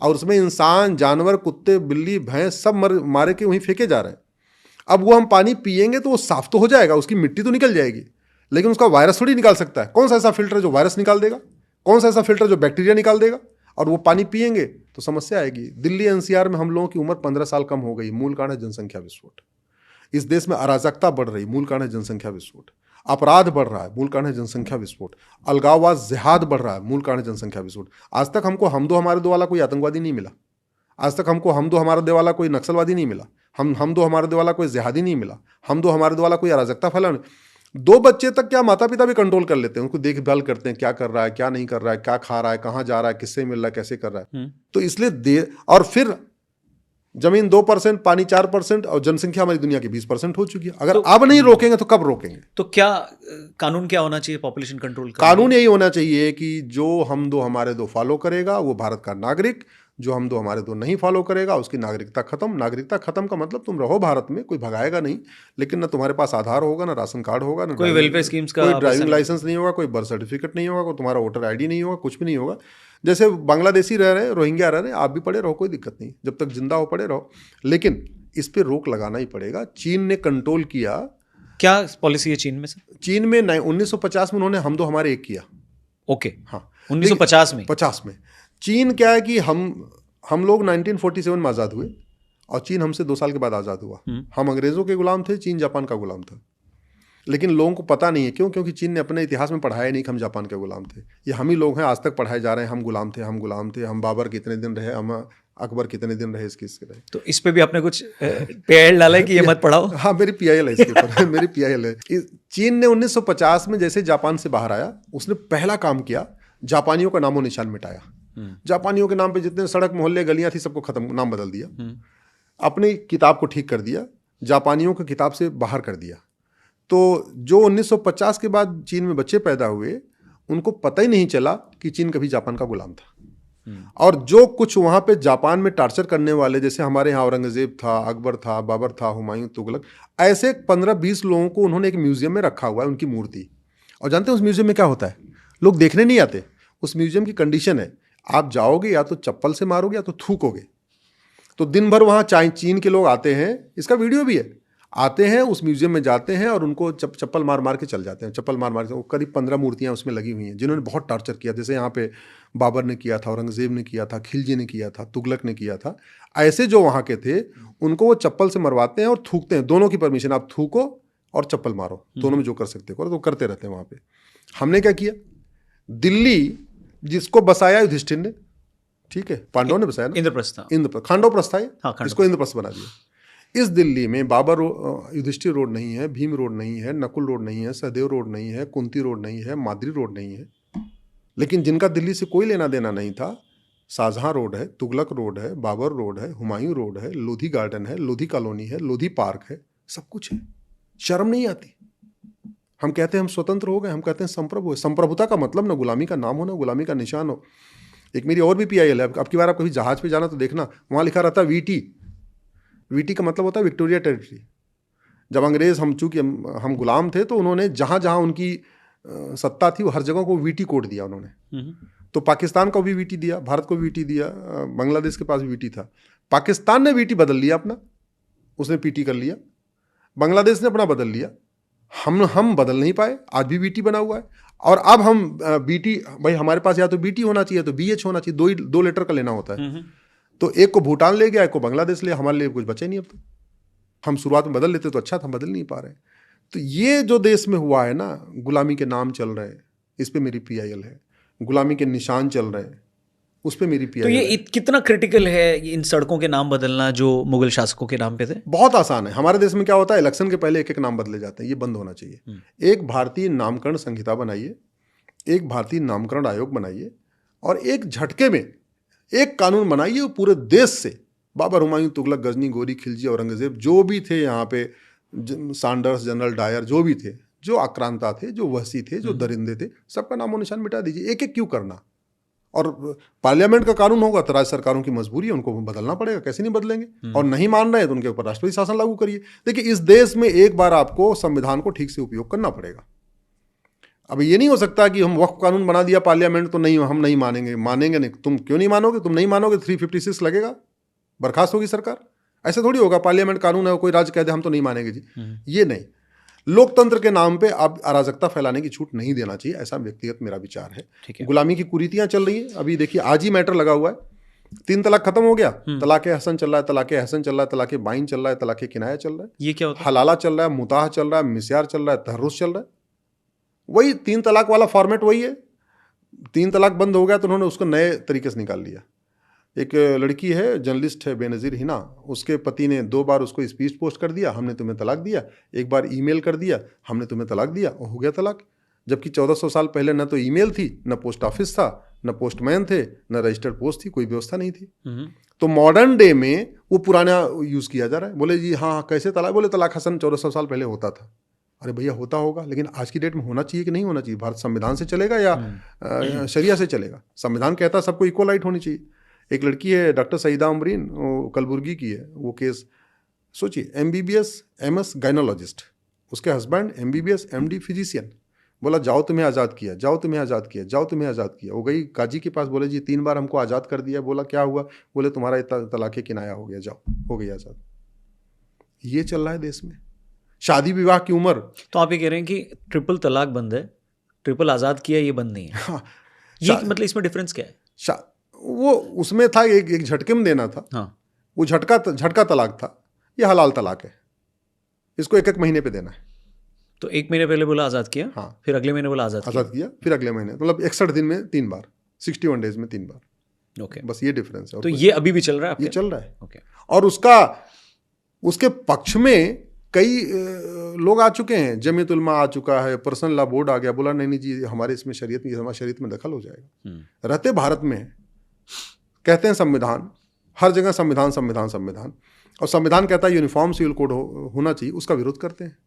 और उसमें इंसान, जानवर, कुत्ते, बिल्ली, भैंस सब मारे के वहीं फेंके जा रहे हैं। अब वो हम पानी पिएंगे तो वो साफ तो हो जाएगा, उसकी मिट्टी तो निकल जाएगी, लेकिन उसका वायरस थोड़ी निकाल सकता है। कौन सा ऐसा फिल्टर जो वायरस निकाल देगा? कौन सा ऐसा फिल्टर जो बैक्टीरिया निकाल देगा? और वो पानी पिएंगे तो समस्या आएगी। दिल्ली एनसीआर में हम लोगों की उम्र 15 साल कम हो गई, मूल कारण है जनसंख्या विस्फोट। इस देश में अराजकता बढ़ रही, मूल कारण है जनसंख्या विस्फोट। अपराध बढ़ रहा है, मूल कारण है जनसंख्या विस्फोट। अलगाववाद, जिहाद बढ़ रहा है, मूल कारण है जनसंख्या विस्फोट। आज तक हमको हम दो हमारे दो वाला कोई आतंकवादी नहीं मिला। आज तक हमको हम दो हमारे दो वाला कोई नक्सलवादी नहीं मिला। हम दो हमारे दो वाला कोई जिहादी नहीं मिला। हम दो हमारे दो वाला कोई अराजकता फैला नहीं। 2 बच्चे तक क्या माता पिता भी कंट्रोल कर लेते हैं, उनको देखभाल करते हैं, क्या कर रहा है, क्या नहीं कर रहा है, क्या खा रहा है, कहाँ जा रहा है, किससे मिल रहा है, कैसे कर रहा है। तो इसलिए और फिर जमीन 2%, पानी 4% और जनसंख्या हमारी दुनिया की 20% हो चुकी है। अगर तो, अब नहीं रोकेंगे तो कब रोकेंगे? तो क्या कानून क्या होना चाहिए पॉपुलेशन कंट्रोल का? कानून यही होना चाहिए कि जो हम दो हमारे दो फॉलो करेगा वो भारत का नागरिक, जो हम दो हमारे दो नहीं फॉलो करेगा उसकी नागरिकता खत्म। नागरिकता खत्म का मतलब तुम रहो भारत में, कोई भगाएगा नहीं, लेकिन ना तुम्हारे पास आधार होगा, ना राशन कार्ड होगा, ना कोई वेलफेयर स्कीम्स का, कोई ड्राइविंग लाइसेंस नहीं होगा, कोई बर्थ सर्टिफिकेट नहीं होगा, कोई तुम्हारा वोटर आईडी नहीं होगा, कुछ भी नहीं होगा। जैसे बांग्लादेशी रह रहे, रोहिंग्या रह रहे, आप भी पड़े रहो, कोई दिक्कत नहीं, जब तक जिंदा हो पड़े रहो। लेकिन इस पर रोक लगाना ही पड़ेगा। चीन ने कंट्रोल किया। क्या पॉलिसी है चीन में सर? चीन में 1950 में उन्होंने हम दो हमारे एक किया। ओके, हाँ, 1950 में। 50 में चीन क्या है कि हम लोग 1947 में आज़ाद हुए और चीन हमसे 2 साल के बाद आज़ाद हुआ। हम अंग्रेज़ों के गुलाम थे, चीन जापान का गुलाम था। लेकिन लोगों को पता नहीं है, क्यों? क्योंकि चीन ने अपने इतिहास में पढ़ाया नहीं कि हम जापान के गुलाम थे। ये हम ही लोग हैं, आज तक पढ़ाए जा रहे हैं हम गुलाम थे, हम गुलाम थे, हम बाबर कितने दिन रहे, हम अकबर कितने दिन रहे, इसके रहे। तो इस पे भी आपने कुछ PIL डाला है कि ये मत पढ़ाओ? हाँ, मेरी PIL है इसके ऊपर। मेरी PIL है। चीन ने 1950 में जैसे जापान से बाहर आया, उसने पहला काम किया, जापानियों का नामो निशान मिटाया। जापानियों के नाम पे जितने सड़क, मोहल्ले, गलियां थी, सबको खत्म, नाम बदल दिया। अपनी किताब को ठीक कर दिया, जापानियों को किताब से बाहर कर दिया। तो जो 1950 के बाद चीन में बच्चे पैदा हुए, उनको पता ही नहीं चला कि चीन कभी जापान का गुलाम था। और जो कुछ वहाँ पे जापान में टार्चर करने वाले, जैसे हमारे यहाँ औरंगजेब था, अकबर था, बाबर था, हुमायूं, तुगलक, ऐसे 15-20 लोगों को उन्होंने एक म्यूजियम में रखा हुआ है, उनकी मूर्ति। और जानते हैं उस म्यूजियम में क्या होता है? लोग देखने नहीं आते। उस म्यूजियम की कंडीशन है, आप जाओगे या तो चप्पल से मारोगे या तो थूकोगे। तो दिन भर वहाँ चीन के लोग आते हैं, इसका वीडियो भी है, आते हैं उस म्यूजियम में, जाते हैं और उनको चप्पल मार मार के चल जाते हैं। चप्पल मार मार के, करीब 15 मूर्तियाँ उसमें लगी हुई हैं जिन्होंने बहुत टार्चर किया। जैसे यहाँ पे बाबर ने किया था, औरंगजेब ने किया था, खिलजी ने किया था, तुगलक ने किया था। ऐसे जो वहाँ के थे उनको वो चप्पल से मरवाते हैं और थूकते हैं। दोनों की परमिशन, आप थूको और चप्पल मारो, दोनों में जो कर सकते करो, तो करते रहते हैं वहाँ पे। हमने क्या किया? दिल्ली जिसको बसाया युधिष्ठिर ने, ठीक है, पांडवों ने बसाया ना, इंद्रप्रस्थ, खांडव है, इसको इंद्रप्रस्थ बना दिया। इस दिल्ली में बाबर युधिष्ठिर रोड नहीं है, भीम रोड नहीं है, नकुल रोड नहीं है, सहदेव रोड नहीं है, कुंती रोड नहीं है, माद्री रोड नहीं है। लेकिन जिनका दिल्ली से कोई लेना देना नहीं था, शाहजहां रोड है, तुगलक रोड है, बाबर रोड है, हुमायूं रोड है, लोधी गार्डन है, लोधी कॉलोनी है, लोधी पार्क है, सब कुछ है। शर्म नहीं आती? हम कहते हैं हम स्वतंत्र हो गए, हम कहते हैं संप्रभु है। संप्रभुता का मतलब ना गुलामी का नाम हो, ना गुलामी का निशान हो। एक मेरी और भी PIL है। अब की बार आप कभी जहाज पे जाना तो देखना, वहाँ लिखा रहता है VT। VT का मतलब होता है विक्टोरिया टेरिटरी। जब अंग्रेज चूंकि हम गुलाम थे, तो उन्होंने जहाँ जहाँ उनकी सत्ता थी वो हर जगह को VT कोड दिया उन्होंने। तो पाकिस्तान को भी VT दिया, भारत को भी VT दिया, बांग्लादेश के पास भी VT था। पाकिस्तान ने VT बदल लिया अपना, उसने PT कर लिया। बांग्लादेश ने अपना बदल लिया, हम बदल नहीं पाए, आज भी VT बना हुआ है। और अब हम BT, भाई हमारे पास या तो BT होना चाहिए तो BH होना चाहिए, 2 लेटर का लेना होता है। तो एक को भूटान ले गया, एक को बांग्लादेश ले, हमारे लिए कुछ बचे नहीं अब तक। हम शुरुआत में बदल लेते तो अच्छा था, बदल नहीं पा रहे। तो ये जो देश में हुआ है ना, गुलामी के नाम चल रहे हैं, इस पे मेरी PIL है। गुलामी के निशान चल रहे हैं, उस पे मेरी PIL तो ये कितना क्रिटिकल है इन सड़कों के नाम बदलना जो मुगल शासकों के नाम पे थे? बहुत आसान है। हमारे देश में क्या होता है, इलेक्शन के पहले एक एक नाम बदले जाते हैं, ये बंद होना चाहिए। एक भारतीय नामकरण संहिता बनाइए, एक भारतीय नामकरण आयोग बनाइए, और एक झटके में एक कानून बनाइए पूरे देश से। बाबर, हुमायूं, तुगलक, गजनी, गोरी, खिलजी, औरंगजेब, जो भी थे यहाँ पे, सैंडर्स, जनरल डायर, जो भी थे, जो आक्रांता थे, जो वहसी थे, जो दरिंदे थे, सबका नामो निशान मिटा दीजिए। एक एक क्यों करना? और पार्लियामेंट का कानून होगा तो राज्य सरकारों की मजबूरी है, उनको बदलना पड़ेगा, कैसे नहीं बदलेंगे। और नहीं मान रहे हैं तो उनके ऊपर राष्ट्रपति शासन लागू करिए। देखिए, इस देश में एक बार आपको संविधान को ठीक से उपयोग करना पड़ेगा। अब ये नहीं हो सकता कि हम वक्फ कानून बना दिया पार्लियामेंट तो नहीं, हम नहीं मानेंगे। मानेंगे नहीं, तुम क्यों नहीं मानोगे? तुम नहीं मानोगे 356 लगेगा, बर्खास्त होगी सरकार। ऐसे थोड़ी होगा पार्लियामेंट कानून है, कोई राज्य कह दे हम तो नहीं मानेंगे जी। ये नहीं, लोकतंत्र के नाम पे आप अराजकता फैलाने की छूट नहीं देना चाहिए, ऐसा व्यक्तिगत मेरा विचार है। गुलामी की कुरीतियां चल रही है। अभी देखिए आज ही मैटर लगा हुआ है, 3 तलाक खत्म हो गया, तलाक हसन चल रहा है, तलाक हसन चल रहा है, तलाक बाइन चल रहा है, तलाक किनाया चल रहा है। ये क्या होता है? हलाला चल रहा है, मुताह चल रहा है, मिस्यार चल रहा है, तहर्रुस चल रहा है। वही 3 तलाक वाला फॉर्मेट वही है। 3 तलाक बंद हो गया तो उन्होंने उसको नए तरीके से निकाल लिया। एक लड़की है, जर्नलिस्ट है, बेनज़ीर हिना, उसके पति ने 2 बार उसको स्पीच पोस्ट कर दिया, हमने तुम्हें तलाक दिया। 1 बार ईमेल कर दिया, हमने तुम्हें तलाक दिया, और हो गया तलाक। जबकि 1400 साल पहले न तो ईमेल थी, न पोस्ट ऑफिस था, न पोस्टमैन थे, न रजिस्टर्ड पोस्ट थी, कोई व्यवस्था नहीं थी। तो मॉडर्न डे में वो पुराना यूज़ किया जा रहा है। बोले जी हाँ कैसे तलाक? बोले तलाक हसन 1400 साल पहले होता था। अरे भैया होता होगा, लेकिन आज की डेट में होना चाहिए कि नहीं होना चाहिए? भारत संविधान से चलेगा या शरिया से चलेगा? संविधान कहता है सबको इक्वल राइट होनी चाहिए। एक लड़की है डॉक्टर सईदा उमरीन, वो कलबुर्गी की है। वो केस सोचिए, MBBS MS गायनोलॉजिस्ट, उसके हस्बैंड MBBS MD फिजिशियन। बोला जाओ तुम्हें आज़ाद किया, जाओ तुम्हें आज़ाद किया, जाओ तुम्हें आज़ाद किया। वो गई काजी के पास, बोले जी 3 बार हमको आज़ाद कर दिया। बोला क्या हुआ? बोले तुम्हारा तलाक किनाया हो गया, जाओ, हो गई आज़ाद। ये चल रहा है देश में। शादी विवाह की उम्र, तो आप ये कह रहे हैं कि ट्रिपल तलाक बंद है, ट्रिपल आज़ाद किया ये बंद नहीं है। हाँ, ये मतलब इसमें डिफरेंस क्या है? वो उसमें था एक झटके में देना था। हाँ, वो झटका तलाक था, ये हलाल तलाक है। इसको 1-1 महीने पे देना है। तो 1 महीने पहले बोला आज़ाद किया, हाँ, फिर अगले महीने बोला आज़ाद किया, फिर अगले महीने, मतलब 61 दिन में 3 बार, 61 डेज में 3 बार। ओके, बस ये डिफरेंस है। तो ये अभी भी चल रहा है? ये चल रहा है। ओके। और उसके पक्ष में कई लोग आ चुके हैं। जमीयत उलमा आ चुका है, पर्सनल लॉ बोर्ड आ गया, बोला नहीं जी हमारे इसमें शरीयत में, हमारे शरीयत में दखल हो जाएगा। रहते भारत में कहते हैं संविधान, हर जगह संविधान संविधान संविधान, और संविधान कहता है यूनिफॉर्म सिविल कोड होना चाहिए, उसका विरोध करते हैं।